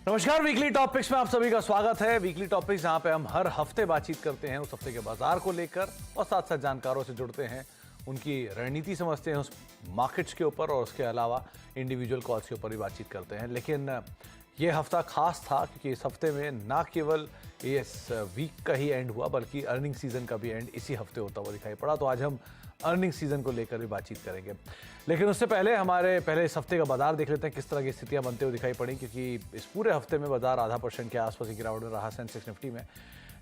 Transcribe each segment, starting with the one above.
नमस्कार, weekly topics में आप सभी का स्वागत है। वीकली टॉपिक्स जहां पे हम हर हफ्ते बातचीत करते हैं उस हफ्ते के बाजार को लेकर और साथ साथ जानकारों से जुड़ते हैं, उनकी रणनीति समझते हैं उस मार्केट्स के ऊपर और उसके अलावा इंडिविजुअल कॉल्स के ऊपर भी बातचीत करते हैं। लेकिन ये हफ्ता खास था क्योंकि इस हफ्ते में ना केवल इस वीक का ही एंड हुआ बल्कि अर्निंग सीजन का भी एंड इसी हफ्ते होता हुआ दिखाई पड़ा। तो आज हम अर्निंग सीजन को लेकर भी बातचीत करेंगे, लेकिन उससे पहले इस हफ्ते का बाजार देख लेते हैं किस तरह की स्थितियां बनते हुए दिखाई पड़ी। क्योंकि इस पूरे हफ्ते में बाजार 0.5% के आसपास की गिरावट में रहा। सेंसेक्स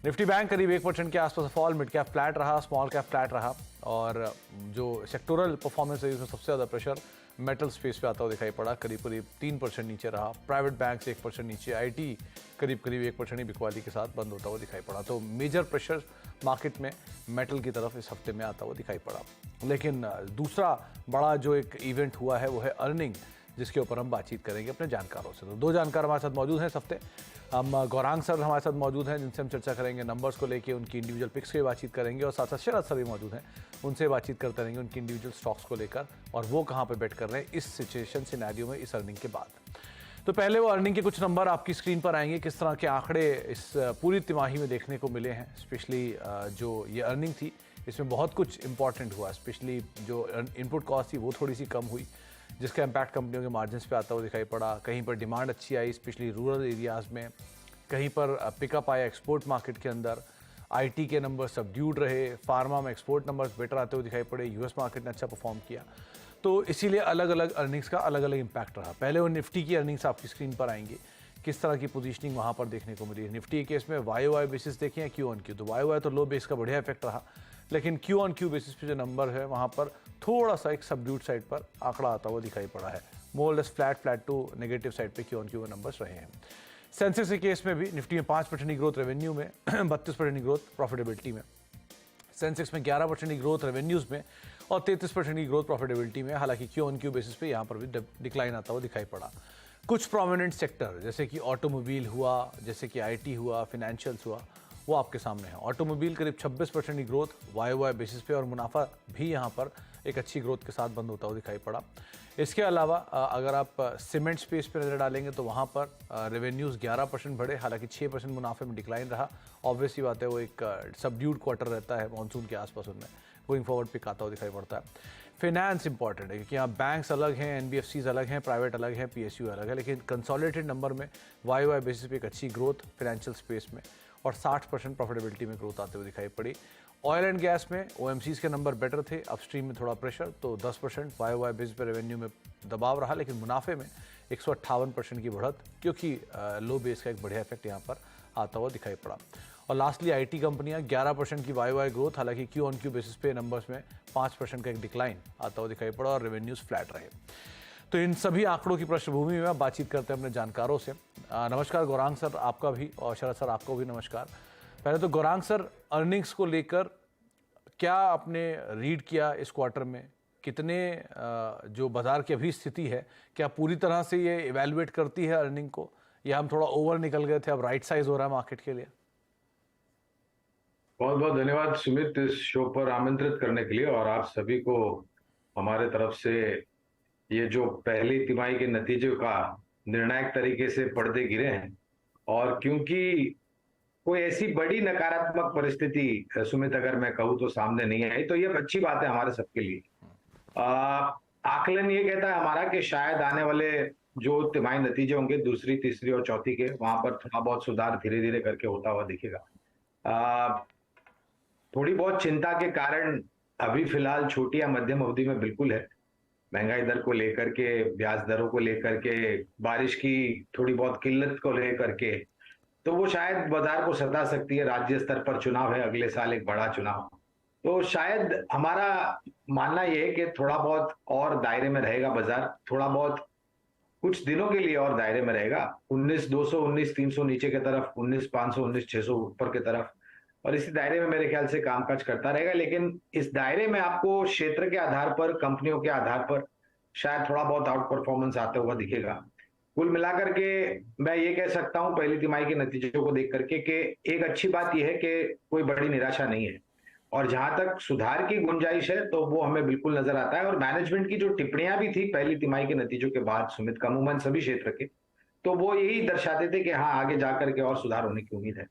निफ्टी बैंक करीब 1% के आसपास फॉल, मिड कैप फ्लैट रहा, स्मॉल कैप फ्लैट रहा और जो सेक्टोरल परफॉर्मेंस है उसमें सबसे ज़्यादा प्रेशर मेटल स्पेस पे आता हुआ दिखाई पड़ा। करीब 3% नीचे रहा। प्राइवेट बैंक से 1% नीचे, आईटी करीब 1% ही बिकवाली के साथ बंद होता हुआ दिखाई पड़ा। तो मेजर प्रेशर मार्केट में मेटल की तरफ इस हफ्ते में आता हुआ दिखाई पड़ा। लेकिन दूसरा बड़ा जो एक इवेंट हुआ है वो है अर्निंग, जिसके ऊपर हम बातचीत करेंगे अपने जानकारों से। तो दो जानकार हमारे साथ मौजूद हैं इस हफ्ते। हम गौरांग सर हमारे साथ मौजूद हैं जिनसे हम चर्चा करेंगे नंबर्स को लेके, उनकी इंडिविजुअल पिक्स की बातचीत करेंगे और साथ साथ शरद सर भी मौजूद हैं, उनसे बातचीत करते रहेंगे उनकी इंडिविजुअल स्टॉक्स को लेकर और वो कहाँ पे बेट कर रहे हैं इस सिचुएशन सिनेरियो में इस अर्निंग के बाद। तो पहले वो अर्निंग के कुछ नंबर आपकी स्क्रीन पर आएंगे, किस तरह के आंकड़े इस पूरी तिमाही में देखने को मिले हैं। स्पेशली जो ये अर्निंग थी इसमें बहुत कुछ इंपॉर्टेंट हुआ। स्पेशली जो इनपुट कॉस्ट थी वो थोड़ी सी कम हुई, जिसका इम्पैक्ट कंपनियों के मार्जिन्स पे आता हुआ दिखाई पड़ा। कहीं पर डिमांड अच्छी आई, स्पेशली रूरल एरियाज़ में, कहीं पर पिकअप आया एक्सपोर्ट मार्केट के अंदर। आईटी के नंबर सबड्यूड रहे, फार्मा में एक्सपोर्ट नंबर्स बेटर आते हुए दिखाई पड़े, यूएस मार्केट ने अच्छा परफॉर्म किया। तो इसीलिए अलग अलग अर्निंग्स का अलग अलग इम्पैक्ट रहा। पहले वो निफ्टी की अर्निंग्स आपकी स्क्रीन पर आएंगी, किस तरह की पोजीशनिंग वहाँ पर देखने को मिली। निफ्टी के केस में वाई बेसिस देखें या क्यू ऑन क्यू, तो वाई तो लो बेस का बढ़िया इफेक्ट रहा, लेकिन क्यू ऑन क्यू बेसिस पे जो नंबर है वहाँ पर थोड़ा सा एक सबड्यूड साइड पर आंकड़ा आता हुआ दिखाई पड़ा है। More less flat to negative side पे क्यू ऑन क्यू नंबर्स रहे हैं। सेंसेक्स के केस में भी निफ्टी में 5% की ग्रोथ रेवेन्यू में 32% की ग्रोथ प्रॉफिटेबिलिटी में, सेंसेक्स में 11% की ग्रोथ रेवेन्यूज़ में और 33% की ग्रोथ प्रॉफिटेबिलिटी में। हालांकि क्यू ऑन क्यू बेसिस पे यहाँ पर भी डिक्लाइन आता हुआ दिखाई पड़ा। कुछ प्रोमिनेंट सेक्टर जैसे कि ऑटोमोबाइल हुआ, जैसे कि आईटी हुआ, फाइनेंशियल्स हुआ, वो आपके सामने है। ऑटोमोबाइल करीब 26% की ग्रोथ वाई बेसिस पे और मुनाफा भी यहाँ पर एक अच्छी ग्रोथ के साथ बंद होता हुआ दिखाई पड़ा। इसके अलावा अगर आप सीमेंट स्पेस पर नज़र डालेंगे तो वहाँ पर रेवेन्यूज़ 11% बढ़े, हालांकि 6% मुनाफे में डिक्लाइन रहा। ऑब्वियसली बात है वो एक सबड्यूड क्वार्टर रहता है मानसून के आसपास, उनमें गोइंग फॉरवर्ड पिक आता हुआ दिखाई पड़ता है। फाइनेंस इंपॉर्टेंट है क्योंकि यहाँ बैंक्स अलग हैं, एनबीएफसीज अलग हैं, प्राइवेट अलग हैं, पीएसयू अलग है, लेकिन कंसोलिडेटेड नंबर में वाई बेसिस पे एक अच्छी ग्रोथ फाइनेंशियल स्पेस में और 60% प्रॉफिटेबिलिटी में ग्रोथ आते हुए दिखाई पड़ी। ऑयल एंड गैस में ओएमसीज के नंबर बेटर थे, अपस्ट्रीम में थोड़ा प्रेशर, तो 10% वाई बेसिस पे रेवेन्यू में दबाव रहा, लेकिन मुनाफे में 158% की बढ़त, क्योंकि लो बेस का एक बढ़िया इफेक्ट यहाँ पर आता हुआ दिखाई पड़ा। और लास्टली आईटी कंपनियां 11% की वाई ग्रोथ, हालांकि क्यू ऑन क्यू बेसिस पे नंबर्स में 5% का एक डिक्लाइन आता हुआ दिखाई पड़ा और रेवेन्यूज फ्लैट रहे। तो इन सभी आंकड़ों की पृष्ठभूमि में बातचीत करते हैं अपने जानकारों से। नमस्कार गौरांग सर, आपका भी, और शरद सर आपको भी नमस्कार। पहले तो गौरांग सर, अर्निंग्स को लेकर क्या आपने रीड किया इस क्वार्टर में? कितने जो बाजार की अभी स्थिति है, क्या पूरी तरह से ये इवेल्युएट करती है अर्निंग को, या हम थोड़ा ओवर निकल गए थे, अब राइट साइज हो रहा है मार्केट के लिए? बहुत बहुत धन्यवाद सुमित, इस शो पर आमंत्रित करने के लिए। और आप सभी को हमारे तरफ से ये जो पहली तिमाही के नतीजों का निर्णायक तरीके से पर्दे गिरे हैं, और क्योंकि कोई ऐसी बड़ी नकारात्मक परिस्थिति सुमित अगर मैं कहूँ तो सामने नहीं आई, तो ये अच्छी बात है हमारे सबके लिए। आकलन ये कहता है हमारा कि शायद आने वाले जो तिमाही नतीजे होंगे, दूसरी, तीसरी और चौथी के, वहां पर थोड़ा बहुत सुधार धीरे धीरे करके होता हुआ दिखेगा। थोड़ी बहुत चिंता के कारण अभी फिलहाल छोटी या मध्यम अवधि में बिल्कुल है। महंगाई दर को लेकर के, ब्याज दरों को लेकर के, बारिश की थोड़ी बहुत किल्लत को लेकर के, तो वो शायद बाजार को सता सकती है। राज्य स्तर पर चुनाव है अगले साल, एक बड़ा चुनाव, तो शायद हमारा मानना यह है कि थोड़ा बहुत और दायरे में रहेगा बाजार, थोड़ा बहुत कुछ दिनों के लिए और दायरे में रहेगा। 19,200, 19,300 नीचे की तरफ, 19,500, 19,600 ऊपर की तरफ, और इसी दायरे में मेरे ख्याल से कामकाज करता रहेगा। लेकिन इस दायरे में आपको क्षेत्र के आधार पर, कंपनियों के आधार पर शायद थोड़ा बहुत आउट परफॉर्मेंस आते हुआ दिखेगा। कुल मिलाकर के मैं ये कह सकता हूं पहली तिमाही के नतीजों को देख करके कि एक अच्छी बात यह है कि कोई बड़ी निराशा नहीं है, और जहां तक सुधार की गुंजाइश है तो वो हमें बिल्कुल नजर आता है। और मैनेजमेंट की जो टिप्पणियां भी थी पहली तिमाही के नतीजों के बाद सुमित, का अमूमन सभी क्षेत्र के, तो वो यही दर्शाते थे कि हाँ, आगे जाकर के और सुधार होने की उम्मीद है।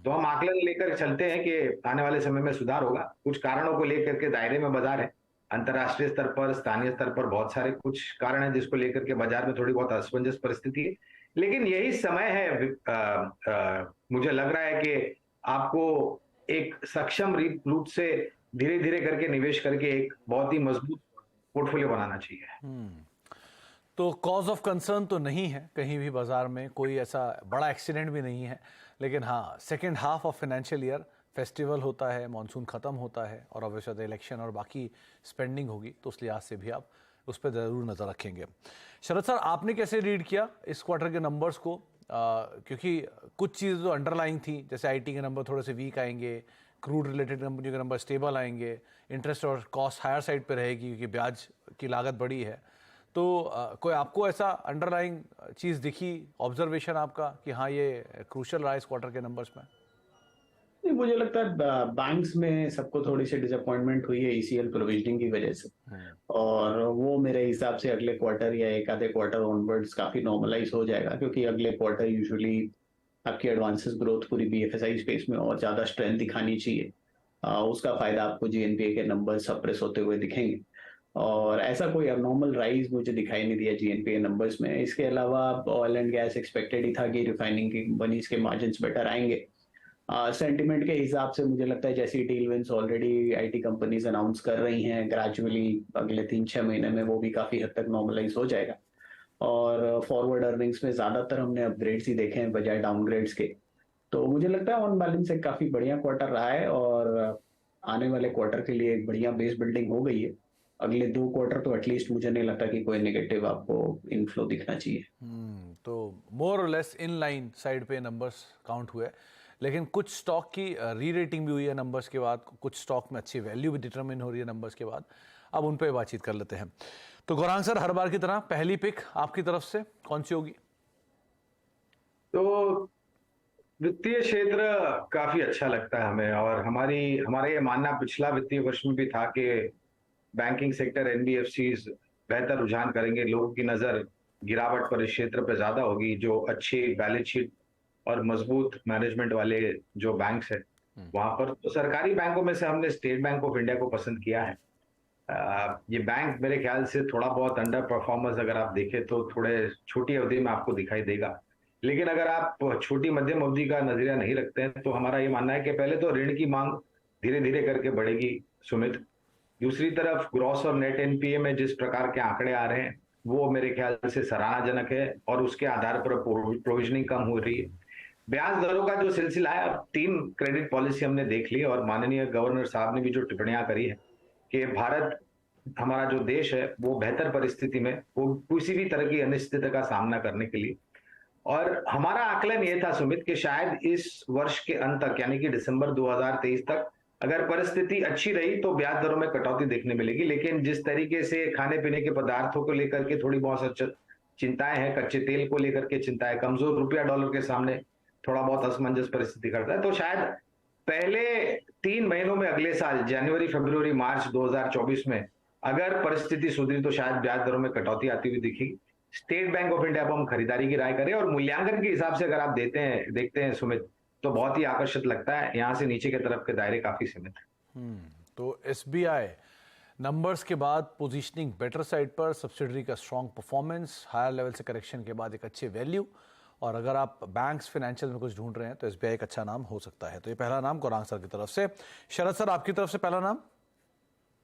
तो हम आकलन लेकर चलते हैं कि आने वाले समय में सुधार होगा। कुछ कारणों को लेकर के दायरे में बाजार है। अंतर्राष्ट्रीय स्तर पर, स्थानीय स्तर पर बहुत सारे कुछ कारण हैं जिसको लेकर के बाजार में थोड़ी बहुत असमंजस परिस्थिति है। लेकिन यही समय है, मुझे लग रहा है कि आपको एक सक्षम रूप से धीरे-धीरे करके निवेश करके एक बहुत ही मजबूत पोर्टफोलियो बनाना चाहिए। तो कॉज ऑफ कंसर्न तो नहीं है कहीं भी बाजार में, कोई ऐसा बड़ा एक्सीडेंट भी नहीं है, लेकिन हाँ, second half of financial year festival होता है, मानसून ख़त्म होता है और ऑब्वियसली इलेक्शन और बाकी स्पेंडिंग होगी, तो उस लिहाज से भी आप उस पर ज़रूर नज़र रखेंगे। शरद सर, आपने कैसे रीड किया इस क्वार्टर के नंबर्स को? क्योंकि कुछ चीज़ें जो अंडरलाइंग थी, जैसे आईटी के नंबर थोड़े से वीक आएंगे, क्रूड रिलेटेड कंपनियों के नंबर स्टेबल आएंगे, इंटरेस्ट और कॉस्ट हायर साइड पे रहेगी क्योंकि ब्याज की लागत बड़ी है, तो कोई आपको ऐसा अंडरलाइंग चीज़ दिखी, ऑब्जर्वेशन आपका कि हाँ ये क्रूशल रहा इस क्वार्टर के नंबर्स में? नहीं, मुझे लगता है बैंक्स में सबको थोड़ी सी डिसअपॉइंटमेंट हुई है ईसीएल प्रोविजनिंग की वजह से, और वो मेरे हिसाब से अगले क्वार्टर या एक आधे क्वार्टर ऑनवर्ड्स काफी नॉर्मलाइज हो जाएगा, क्योंकि अगले क्वार्टर यूजुअली आपकी एडवांसेस ग्रोथ पूरी बीएफएसआई स्पेस में और ज्यादा स्ट्रेंथ दिखानी चाहिए। उसका फायदा आपको जीएनपीए के नंबर सप्रेस होते हुए दिखेंगे, और ऐसा कोई अबनॉर्मल राइज मुझे दिखाई नहीं दिया जीएनपीए नंबर्स में। इसके अलावा ऑयल एंड गैस एक्सपेक्टेड ही था कि रिफाइनिंग की कंपनीज के मार्जिन्स बेटर आएंगे। सेंटिमेंट के हिसाब से मुझे लगता है जैसी deal wins already IT companies announce कर रही हैं, ग्रेजुअली अगले 3-6 महीने में वो भी काफी हद तक नॉर्मलाइज हो जाएगा। और फॉरवर्ड अर्निंग्स में ज्यादातर हमने अपग्रेड्स ही देखे हैं बजाय डाउनग्रेड्स के। तो मुझे लगता है ऑन बैलेंस एक काफी बढ़िया क्वार्टर रहा है, और आने वाले क्वार्टर के लिए एक बढ़िया बेस बिल्डिंग हो गई है। अगले 2 क्वार्टर तो एटलीस्ट मुझे नहीं लगता कि कोई नेगेटिव आपको इनफ्लो दिखना चाहिए। तो मोर और लेस इन लाइन साइड पे नंबर्स काउंट हुए, लेकिन कुछ स्टॉक की री रेटिंग भी हुई है नंबर्स के बाद, कुछ स्टॉक में अच्छी वैल्यू भी डिटरमिन हो रही है नंबर्स के बाद। अब उन पे बातचीत कर लेते हैं। तो गौरांग सर, हर बार की तरह पहली पिक आपकी तरफ से कौन सी होगी? तो वित्तीय क्षेत्र काफी अच्छा लगता है हमें, और हमारा ये मानना पिछला वित्तीय वर्ष में भी था कि बैंकिंग सेक्टर, एनबीएफसीज बेहतर रुझान करेंगे। लोगों की नजर गिरावट पर इस क्षेत्र पर ज्यादा होगी, जो अच्छी बैलेंस शीट और मजबूत मैनेजमेंट वाले जो बैंक्स है वहां पर। तो सरकारी बैंकों में से हमने स्टेट बैंक ऑफ इंडिया को पसंद किया है। ये बैंक मेरे ख्याल से थोड़ा बहुत अंडर परफॉर्मेंस अगर आप देखें तो थोड़े छोटी अवधि में आपको दिखाई देगा, लेकिन अगर आप छोटी मध्यम अवधि का नजरिया नहीं रखते हैं तो हमारा ये मानना है कि पहले तो ऋण की मांग धीरे धीरे करके बढ़ेगी सुमित। दूसरी तरफ ग्रॉस और नेट एनपीए में जिस प्रकार के आंकड़े आ रहे हैं वो मेरे ख्याल से सराहनाजनक है, और उसके आधार पर प्रोविजनिंग कम हो रही है। ब्याज दरों का जो सिलसिला है, अब 3 क्रेडिट पॉलिसी हमने देख ली, और माननीय गवर्नर साहब ने भी जो टिप्पणियां करी है कि भारत, हमारा जो देश है, वो बेहतर परिस्थिति में, वो किसी भी तरह की अनिश्चितता का सामना करने के लिए। और हमारा आकलन ये था सुमित कि शायद इस वर्ष के अंत तक, यानी कि दिसंबर 2023 तक, अगर परिस्थिति अच्छी रही तो ब्याज दरों में कटौती देखने मिलेगी। लेकिन जिस तरीके से खाने पीने के पदार्थों को लेकर के थोड़ी बहुत चिंताएं हैं, कच्चे तेल को लेकर के चिंताएं, कमजोर रुपया डॉलर के सामने थोड़ा बहुत असमंजस परिस्थिति करता है, तो शायद पहले 3 महीनों में अगले साल जनवरी, फरवरी, मार्च 2024 में अगर परिस्थिति सुधरी तो शायद ब्याज दरों में कटौती आती हुई दिखेगी। स्टेट बैंक ऑफ इंडिया पर हम खरीदारी की राय करें, और मूल्यांकन के हिसाब से अगर आप देखते हैं सुमित, तो बहुत ही आकर्षित लगता है। यहाँ से नीचे की तरफ के दायरे काफी सीमित है। तो एसबीआई नंबर्स के बाद पोजीशनिंग बेटर साइड पर, सब्सिडरी का स्ट्रॉन्ग परफॉर्मेंस, हायर लेवल से करेक्शन के बाद एक अच्छे वैल्यू, और अगर आप बैंक्स फाइनेंशियल में कुछ ढूंढ रहे हैं तो एसबीआई एक अच्छा नाम हो सकता है। तो ये पहला नाम गौरांग सर की तरफ से। शरद सर, आपकी तरफ से पहला नाम?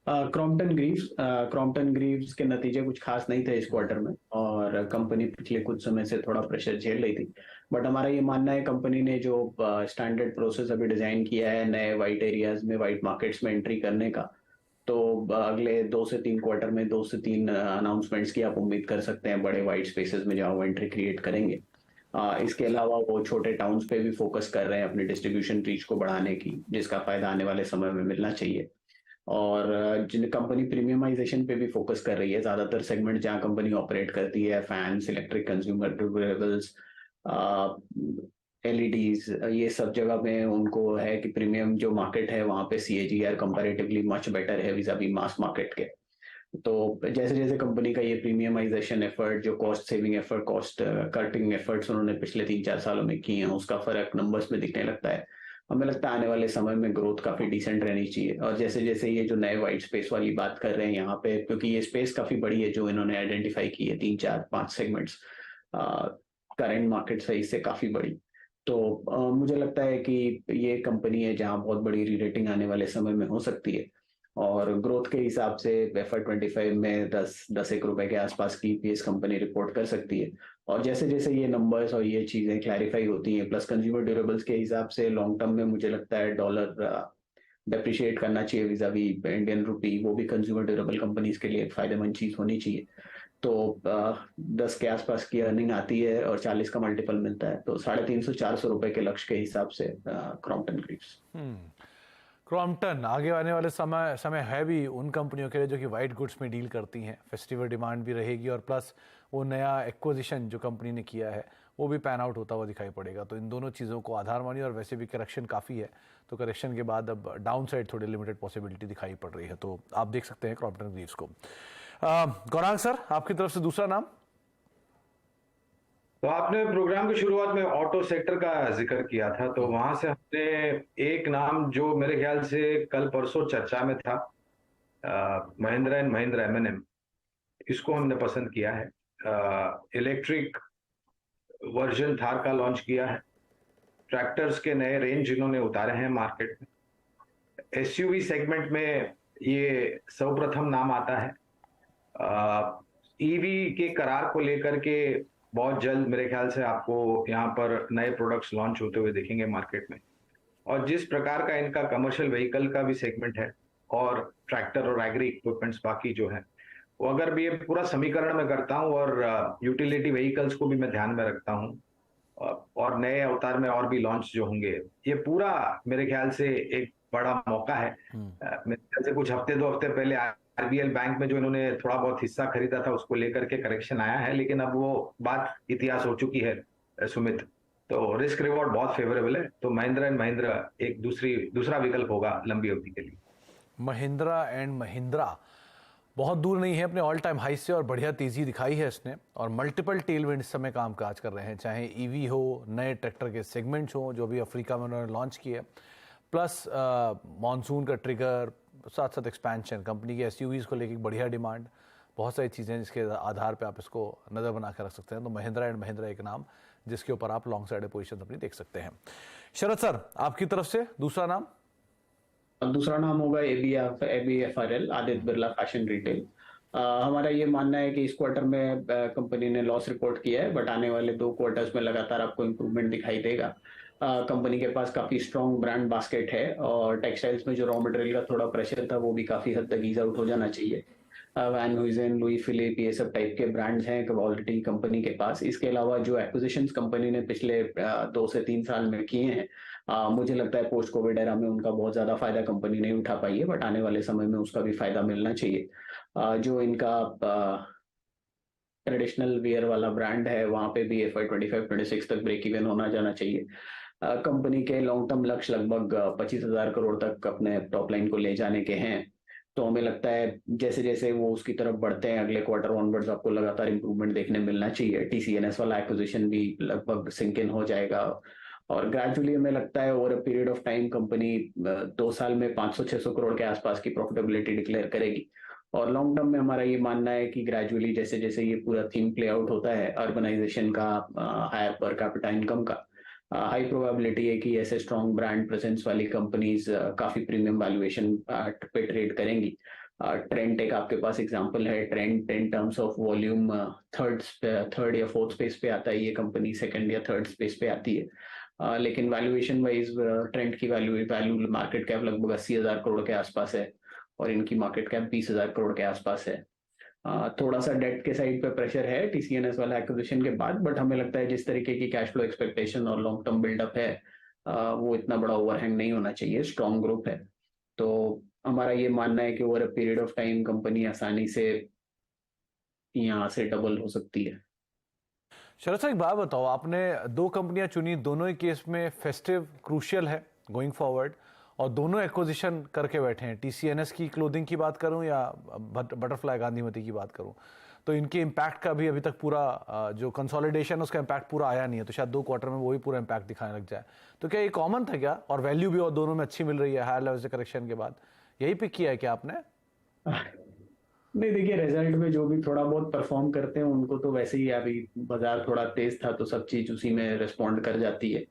क्रॉम्पटन ग्रीव्स के नतीजे कुछ खास नहीं थे इस क्वार्टर में, और कंपनी पिछले कुछ समय से थोड़ा प्रेशर झेल रही थी। बट हमारा ये मानना है कंपनी ने जो स्टैंडर्ड प्रोसेस अभी डिजाइन किया है नए वाइट एरियाज में, वाइट मार्केट्स में एंट्री करने का, तो अगले 2 से 3 क्वार्टर में 2 से 3 अनाउंसमेंट्स की आप उम्मीद कर सकते हैं बड़े वाइट स्पेसेस में जहां वो एंट्री क्रिएट करेंगे। इसके अलावा वो छोटे टाउन्स पे भी फोकस कर रहे हैं अपनी डिस्ट्रीब्यूशन रीच को बढ़ाने की, जिसका फायदा आने वाले समय में मिलना चाहिए। और जिन कंपनी प्रीमियमाइजेशन पे भी फोकस कर रही है, ज्यादातर सेगमेंट जहां कंपनी ऑपरेट करती है, fans, electric consumer durables, LEDs, ये सब जगह में उनको है कि प्रीमियम जो मार्केट है वहां पे सीएजीआर कंपैरेटिवली मच बेटर है विज़ावी मास मार्केट के। तो जैसे जैसे कंपनी का ये प्रीमियमाइजेशन एफर्ट, जो cost saving effort, cost cutting efforts उन्होंने पिछले 3-4 सालों में किए हैं, उसका फर्क नंबर्स में दिखने लगता है। हमें लगता है आने वाले समय में ग्रोथ काफी डिसेंट रहनी चाहिए। और जैसे जैसे ये जो नए वाइट स्पेस वाली बात कर रहे हैं यहाँ पे, क्योंकि ये स्पेस काफी बड़ी है जो इन्होंने आइडेंटिफाई की है, 3-4-5 सेगमेंट्स करंट मार्केट से इससे काफी बड़ी। तो मुझे लगता है कि ये कंपनी है जहाँ बहुत बड़ी री रेटिंग आने वाले समय में हो सकती है। और ग्रोथ के हिसाब से FY 25 में 10 रुपए के आसपास की ईपीएस कंपनी रिपोर्ट कर सकती है। और जैसे जैसे ये नंबर्स और ये चीजें क्लैरिफाई होती हैं, प्लस कंज्यूमर ड्यूरेबल्स के हिसाब से लॉन्ग टर्म में मुझे लगता है डॉलर डेप्रिशिएट करना चाहिए विजावी इंडियन रुपी, वो भी कंज्यूमर ड्यूरेबल कंपनीज के लिए एक फायदेमंद चीज होनी चाहिए। तो 10 के आसपास की अर्निंग आती है और 40 का मल्टीपल मिलता है, तो 350-400 रुपए के लक्ष्य के हिसाब से क्रॉम्पटन ग्रीव्स। क्रॉम्पटन आगे आने वाले समय है भी उन कंपनियों के लिए जो कि वाइट गुड्स में डील करती हैं। फेस्टिवल डिमांड भी रहेगी और प्लस वो नया एक्विजिशन जो कंपनी ने किया है वो भी पैन आउट होता हुआ दिखाई पड़ेगा। तो इन दोनों चीज़ों को आधार मानिए। और वैसे भी करेक्शन काफ़ी है, तो करेक्शन के बाद अब डाउन साइड थोड़ी लिमिटेड पॉसिबिलिटी दिखाई पड़ रही है। तो आप देख सकते हैं क्रॉम्पटन ग्रीव्स को। गौरांग सर, आपकी तरफ से दूसरा नाम। तो आपने प्रोग्राम की शुरुआत में ऑटो सेक्टर का जिक्र किया था, तो वहां से हमने एक नाम जो मेरे ख्याल से कल परसों चर्चा में था, महिंद्रा एंड महिंद्रा M&M, इसको हमने पसंद किया है। इलेक्ट्रिक वर्जन थार का लॉन्च किया है, ट्रैक्टर्स के नए रेंज इन्होंने उतारे हैं मार्केट में। एसयूवी सेगमेंट में ये सर्वप्रथम नाम आता है। ईवी के करार को लेकर के बहुत जल्द मेरे ख्याल से आपको यहाँ पर नए प्रोडक्ट्स लॉन्च होते हुए देखेंगे मार्केट में। और जिस प्रकार का इनका कमर्शियल व्हीकल का भी सेगमेंट है और ट्रैक्टर और एग्री इक्विपमेंट्स बाकी जो है, वो अगर भी ये पूरा समीकरण में करता हूँ और यूटिलिटी व्हीकल्स को भी मैं ध्यान में रखता हूँ और नए अवतार में और भी लॉन्च जो होंगे, ये पूरा मेरे ख्याल से एक बड़ा मौका है। मेरे ख्याल से कुछ हफ्ते 2 हफ्ते पहले आरबीएल बैंक में जो इन्होंने थोड़ा बहुत हिस्सा खरीदा था उसको लेकर के करेक्शन आया है, लेकिन अब वो बात इतिहास हो चुकी है सुमित। तो रिस्क रिवॉर्ड बहुत फेवरेबल है। तो महिंद्रा एंड महिंद्रा एक दूसरा विकल्प होगा लंबी अवधि के लिए। महिंद्रा एंड महिंद्रा बहुत दूर नहीं है अपने ऑल टाइम हाई से और बढ़िया तेज़ी दिखाई है इसने। और मल्टीपल टेलविंड इस समय काम काज कर रहे हैं, चाहे ईवी हो, नए ट्रैक्टर के सेगमेंट्स हो जो भी अफ्रीका में उन्होंने लॉन्च किए, प्लस मॉनसून का ट्रिगर, साथ साथ एक्सपेंशन, कंपनी की एसयूवीज़ को लेकर बढ़िया डिमांड, बहुत सारी चीज़ें जिसके आधार पे आप इसको नज़र बना कर रख सकते हैं। तो महिंद्रा एंड महिंद्रा एक नाम जिसके ऊपर आप लॉन्ग साइड पोजीशन अपनी देख सकते हैं। शरद सर, आपकी तरफ से दूसरा नाम। दूसरा नाम होगा ABFRL, Aditya Birla fashion retail. हमारा ये मानना है कि इस क्वार्टर में कंपनी ने लॉस रिपोर्ट किया है, बट आने वाले 2 क्वार्टर्स में लगातार आपको इम्प्रूवमेंट दिखाई देगा। कंपनी के पास काफी स्ट्रॉन्ग ब्रांड बास्केट है और टेक्सटाइल्स में जो रॉ मटेरियल का थोड़ा प्रेशर था वो भी काफी हद तक ईज आउट हो जाना चाहिए। वैन ह्यूजेन, लुई फिलिप, ये सब टाइप के ब्रांड्स हैं ऑलरेडी कंपनी के पास। इसके अलावा जो एक्विजिशंस कंपनी ने पिछले 2 से 3 साल में किए हैं, मुझे लगता है पोस्ट कोविड एरा में उनका बहुत ज्यादा फायदा कंपनी नहीं उठा पाई है, बट आने वाले समय में उसका भी फायदा मिलना चाहिए। जो इनका ट्रेडिशनल वियर वाला ब्रांड है वहां पे भी FY 25-26 तक ब्रेक इवन होना जाना चाहिए। कंपनी के लॉन्ग टर्म लक्ष्य लगभग 25,000 करोड़ तक अपने टॉप लाइन को ले जाने के हैं। तो हमें लगता है जैसे जैसे वो उसकी तरफ बढ़ते हैं, अगले क्वार्टर ऑनवर्ड्स आपको लगातार इंप्रूवमेंट देखने मिलना चाहिए। TCNS वाला एक्विजिशन भी लगभग सिंक इन हो जाएगा और ग्रेजुअली हमें लगता है over a period of time company 2 साल में 500-600 करोड़ के आसपास की प्रॉफिटेबिलिटी डिक्लेयर करेगी। और लॉन्ग टर्म में हमारा ये मानना है कि ग्रेजुअली जैसे जैसे ये पूरा थीम प्ले आउट होता है अर्बनाइजेशन का, हायर पर कैपिटा इनकम का, हाई प्रोबेबिलिटी है कि ऐसे स्ट्रॉन्ग ब्रांड प्रेजेंस वाली कंपनीज काफी प्रीमियम वैल्यूएशन पे ट्रेड करेंगी। ट्रेंट एक आपके पास एग्जांपल है। Trent in terms of volume third या फोर्थ स्पेस पे आता है, ये कंपनी सेकंड या थर्ड स्पेस पे आती है। लेकिन वैल्यूएशन वाइज ट्रेंट की वैल्यू मार्केट कैप लगभग 80,000 करोड़ के आसपास है और इनकी मार्केट कैप 20,000 करोड़ के आसपास है। थोड़ा सा डेट के साइड पे प्रेशर है TCNS वाला एक्विजिशन के बाद, बट हमें लगता है जिस तरीके की कैश फ्लो एक्सपेक्टेशन और लॉन्ग टर्म बिल्डअप है वो इतना बड़ा ओवरहैंग नहीं होना चाहिए। स्ट्रॉन्ग ग्रुप है, तो हमारा ये मानना है कि over a period of time company आसानी से यहाँ से डबल हो सकती है। शरद सर, एक बात बताओ, आपने 2 कंपनियां चुनी, दोनों ही केस में फेस्टिव क्रूशियल है गोइंग फॉरवर्ड और दोनों एक्विजिशन करके बैठे हैं। TCNS की क्लोथिंग की बात करूं या बटरफ्लाई गांधीमती की बात करूं, तो इनके इम्पैक्ट का भी अभी तक पूरा जो कंसोलिडेशन उसका इम्पैक्ट पूरा आया नहीं है, तो शायद 2 क्वार्टर में वही पूरा इम्पैक्ट दिखाने लग जाए। तो क्या ये कॉमन था क्या? और वैल्यू भी और दोनों में अच्छी मिल रही है हायर लेवल से करेक्शन के बाद, यही पिक किया है क्या आपने? नहीं, देखिए रिजल्ट में जो भी थोड़ा बहुत परफॉर्म करते हैं उनको तो वैसे ही, अभी बाजार थोड़ा तेज था तो सब चीज उसी में रिस्पॉन्ड कर जाती है।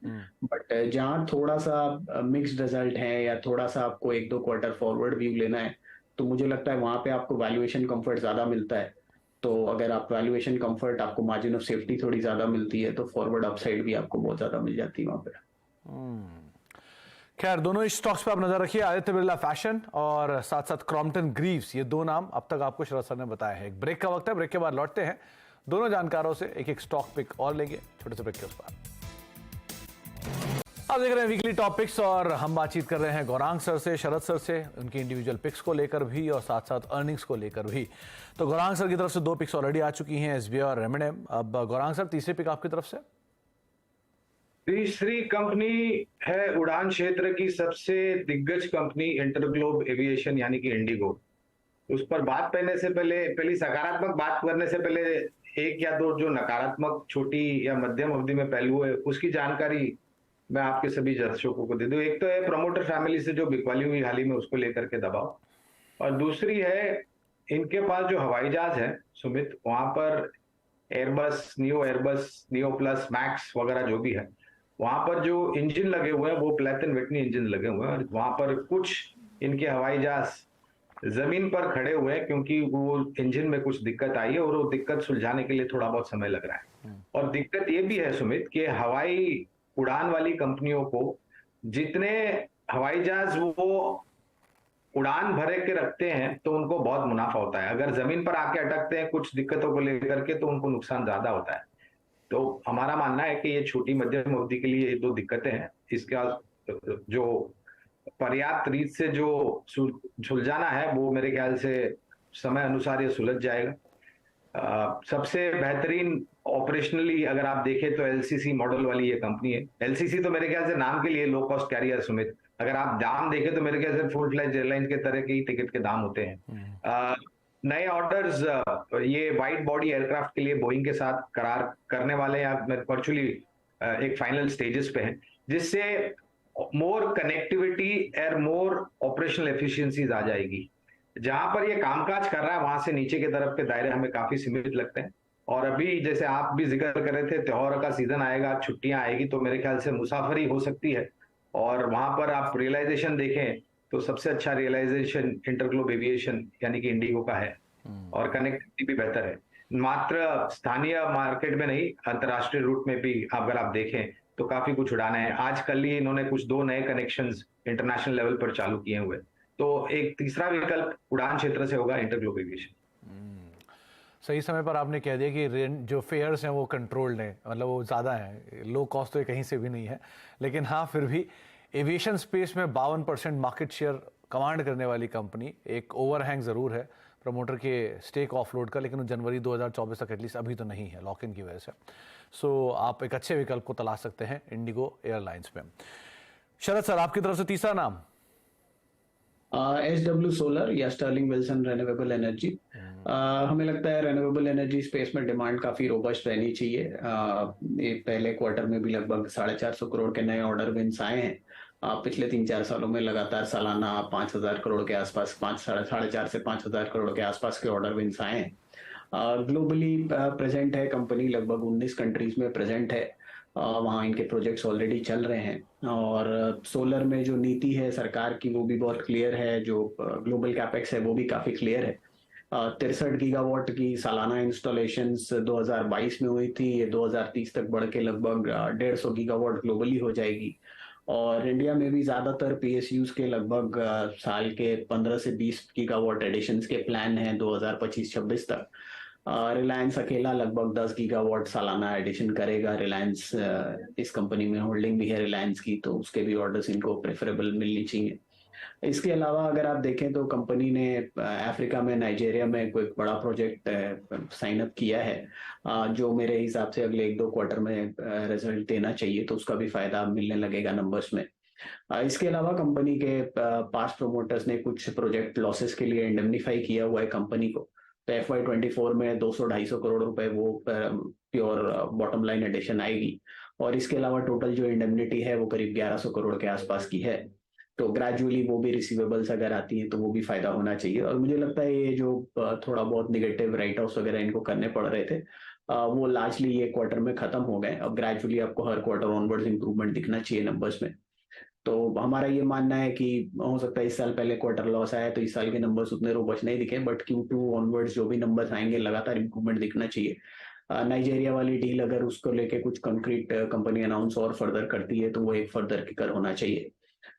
बट जहाँ थोड़ा सा मिक्स्ड रिजल्ट है या थोड़ा सा आपको 1-2 क्वार्टर फॉरवर्ड व्यू लेना है, तो मुझे लगता है वहां पे आपको वैल्यूएशन कंफर्ट ज्यादा मिलता है। तो अगर आप वैल्यूएशन कंफर्ट, आपको मार्जिन ऑफ सेफ्टी थोड़ी ज्यादा मिलती है, तो फॉरवर्ड अपसाइड भी आपको बहुत ज्यादा मिल जाती है वहां पे। खैर, दोनों स्टॉक्स पे आप नजर रखिए, आदित्य बिरला फैशन और साथ साथ क्रॉम्पटन ग्रीव्स, ये 2 नाम अब तक आपको शरद सर ने बताया है। एक ब्रेक का वक्त है, ब्रेक के बाद लौटते हैं, दोनों जानकारों से एक एक स्टॉक पिक और लेंगे छोटे से ब्रेक के उस पार। आप देख रहे हैं वीकली टॉपिक्स और हम बातचीत कर रहे हैं गौरांग सर से, शरद सर से, उनकी इंडिविजुअल पिक्स को लेकर भी और साथ साथ अर्निंग्स को लेकर भी। तो गौरांग सर की तरफ से 2 पिक्स ऑलरेडी आ चुकी हैं, SBI और M&M। अब गौरांग सर, तीसरी पिक आपकी तरफ से। तीसरी कंपनी है उड़ान क्षेत्र की सबसे दिग्गज कंपनी इंटरग्लोब एविएशन यानी कि इंडिगो। उस पर बात करने से पहले, पहली सकारात्मक बात करने से पहले एक या दो जो नकारात्मक छोटी या मध्यम अवधि में पहलू है उसकी जानकारी मैं आपके सभी दर्शकों को दे दूं। एक तो है प्रमोटर फैमिली से जो बिकवाली हुई हाल ही में, उसको लेकर के दबाव, और दूसरी है इनके पास जो हवाई जहाज है सुमित, वहां पर एयरबस, नियो प्लस, मैक्स वगैरह जो भी है, वहां पर जो इंजन लगे हुए हैं वो प्लैथ एंड विटनी इंजन लगे हुए हैं, और वहां पर कुछ इनके हवाई जहाज जमीन पर खड़े हुए हैं क्योंकि वो इंजन में कुछ दिक्कत आई है और वो दिक्कत सुलझाने के लिए थोड़ा बहुत समय लग रहा है। और दिक्कत ये भी है सुमित कि हवाई उड़ान वाली कंपनियों को जितने हवाई जहाज वो उड़ान भरे के रखते हैं तो उनको बहुत मुनाफा होता है, अगर जमीन पर आके अटकते हैं कुछ दिक्कतों को लेकर के तो उनको नुकसान ज्यादा होता है। तो हमारा मानना है कि ये छोटी मध्यम अवधि के लिए ये 2 दिक्कतें हैं, इसका जो पर्याप्त रीत से जो सुलझाना है वो मेरे ख्याल से समय अनुसार ये सुलझ जाएगा। सबसे बेहतरीन ऑपरेशनली अगर आप देखें तो LCC मॉडल वाली ये कंपनी है। LCC तो मेरे ख्याल से नाम के लिए लो कॉस्ट कैरियर सुमित, अगर आप दाम देखें तो मेरे ख्याल से फुल फ्लैज एयरलाइंस के तरह के ही टिकट के दाम होते हैं। नए ऑर्डर्स ये वाइड बॉडी एयरक्राफ्ट के लिए बोइंग के साथ करार करने वाले या वर्चुअली एक फाइनल स्टेजेस पे हैं, जिससे मोर कनेक्टिविटी और मोर ऑपरेशनल एफिशिएंसीज आ जाएगी। जहां पर ये कामकाज कर रहा है वहां से नीचे के तरफ के दायरे हमें काफी सीमित लगते हैं। और अभी जैसे आप भी जिक्र कर रहे थे, त्योहार का सीजन आएगा, छुट्टियां आएगी, तो मेरे ख्याल से मुसाफरी हो सकती है और वहां पर आप रियलाइजेशन देखें तो सबसे अच्छा रियलाइजेशन इंटरग्लोब एविएशन यानी कि इंडिगो का है और कनेक्टिविटी भी बेहतर है। मात्र स्थानीय मार्केट में नहीं, अंतरराष्ट्रीय रूट में भी अगर आप देखें तो काफी कुछ उड़ाने हैं। आज कल ही इन्होंने कुछ 2 नए कनेक्शंस इंटरनेशनल लेवल पर चालू किए हुए। तो एक तीसरा विकल्प उड़ान क्षेत्र से होगा इंटरग्लोब एविएशन। सही समय पर आपने कह दिया कि जो फेयर्स हैं वो कंट्रोल्ड हैं, मतलब वो ज़्यादा हैं, लो कॉस्ट तो ये कहीं से भी नहीं है। लेकिन हाँ, फिर भी एविएशन स्पेस में 52% मार्केट शेयर कमांड करने वाली कंपनी, एक ओवरहैंग ज़रूर है प्रमोटर के स्टेक ऑफलोड का, लेकिन जनवरी 2024 तक एटलीस्ट अभी तो नहीं है लॉक इन की वजह से। सो आप एक अच्छे विकल्प को तलाश सकते हैं इंडिगो एयरलाइंस में। शरद सर, आपकी तरफ से तीसरा नाम। SW सोलर या स्टर्लिंग विल्सन रेन्यूएबल एनर्जी। हमें लगता है रेन्यूएबल एनर्जी स्पेस में डिमांड काफी रोबस्ट रहनी चाहिए। ये पहले क्वार्टर में भी लगभग 450 करोड़ के नए ऑर्डर विन्स आए हैं। पिछले 3-4 सालों में लगातार सालाना 5,000 करोड़ के आसपास, 4.5 से 5,000 करोड़ के आसपास के ऑर्डर विन्स आए हैं। ग्लोबली प्रेजेंट है कंपनी, लगभग 19 कंट्रीज में प्रेजेंट है। वहाँ इनके प्रोजेक्ट्स ऑलरेडी चल रहे हैं और सोलर में जो नीति है सरकार की वो भी बहुत क्लियर है, जो ग्लोबल कैपेक्स है वो भी काफी क्लियर है। 63 गीगावाट की सालाना इंस्टॉलेशंस 2022 में हुई थी, ये 2030 तक बढ़ के लगभग 150 गीगावाट ग्लोबली हो जाएगी। और इंडिया में भी ज्यादातर PSUs के लगभग साल के 15 से 20 गीगावाट एडिशंस के प्लान हैं 2025-26 तक। रिलायंस अकेला लगभग 10 गीगावाट सालाना एडिशन करेगा। रिलायंस इस कंपनी में होल्डिंग भी है रिलायंस की, तो उसके भी ऑर्डर्स इनको प्रेफरेबल मिलनी चाहिए। इसके अलावा अगर आप देखें तो कंपनी ने अफ्रीका में, नाइजीरिया में कोई बड़ा प्रोजेक्ट साइन अप किया है, जो मेरे हिसाब से अगले 1-2 क्वार्टर में रिजल्ट देना चाहिए, तो उसका भी फायदा मिलने लगेगा नंबर्स में। इसके अलावा कंपनी के पास्ट प्रोमोटर्स ने कुछ प्रोजेक्ट लॉसेस के लिए इंडेमनीफाई किया हुआ है कंपनी को। तो FY24 में 200-250 करोड़ रुपए वो प्योर बॉटम लाइन एडिशन आएगी। और इसके अलावा टोटल जो इंडेमनिटी है वो करीब 1100 करोड़ के आसपास की है। तो ग्रेजुअली वो भी रिसीवेबल्स अगर आती हैं तो वो भी फायदा होना चाहिए। और मुझे लगता है ये जो थोड़ा बहुत निगेटिव राइट ऑफ्स वगैरह इनको करने पड़ रहे थे, वो लार्जली ये क्वार्टर में खत्म हो गए। अब ग्रेजुअली आपको हर क्वार्टर ऑनवर्ड्स इंप्रूवमेंट दिखना चाहिए नंबर्स में। तो हमारा ये मानना है कि हो सकता है इस साल पहले क्वार्टर लॉस आया तो इस साल के नंबर्स उतने रोबस्ट नहीं दिखे, बट Q2 ऑनवर्ड्स जो भी नंबर्स आएंगे लगातार इंप्रूवमेंट दिखना चाहिए। नाइजीरिया वाली डील अगर उसको लेके कुछ कंक्रीट कंपनी अनाउंस और फर्दर करती है तो वो एक फर्दर किकर होना चाहिए।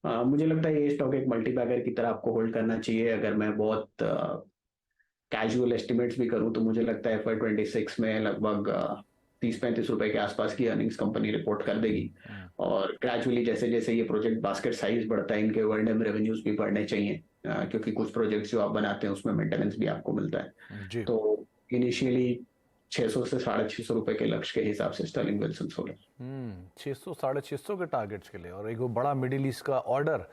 मुझे लगता है ये स्टॉक एक मल्टीबैगर की तरह आपको होल्ड करना चाहिए। अगर मैं बहुत कैजुअल एस्टिमेट्स भी करूं तो मुझे लगता है FY26 में लगभग 30-35 रुपए के आसपास की अर्निंग्स कंपनी रिपोर्ट कर देगी। और ग्रेजुअली जैसे जैसे ये प्रोजेक्ट बास्केट साइज बढ़ता है इनके वर्ल्ड रेवेन्यूज भी बढ़ने चाहिए, क्योंकि कुछ प्रोजेक्ट्स जो आप बनाते हैं उसमें मेंटेनेंस भी आपको मिलता है। तो इनिशियली 600 से 650 रुपए के लक्ष्य के हिसाब से स्टर्लिंग विल्सन सोलर 600-650 के टारगेट्स के लिए, और एक वो बड़ा मिडिल ईस्ट का ऑर्डर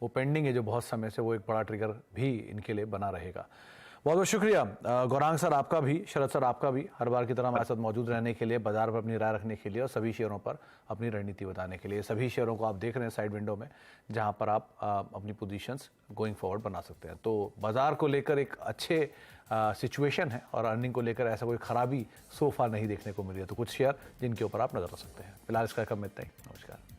वो पेंडिंग है जो बहुत समय से, वो एक बड़ा ट्रिगर भी इनके लिए बना रहेगा। बहुत बहुत शुक्रिया गौरांग सर आपका भी, शरद सर आपका भी, हर बार की तरह हमारे साथ मौजूद रहने के लिए, बाजार पर अपनी राय रखने के लिए और सभी शेयरों पर अपनी रणनीति बताने के लिए। सभी शेयरों को आप देख रहे हैं साइड विंडो में, जहां पर आप अपनी पोजीशंस गोइंग फॉरवर्ड बना सकते हैं। तो बाजार को लेकर एक अच्छे सिचुएशन है और अर्निंग को लेकर ऐसा कोई खराबी सोफा नहीं देखने को मिली है। तो कुछ शेयर जिनके ऊपर आप नजर रख सकते हैं। फिलहाल इसका कम इतना ही। नमस्कार।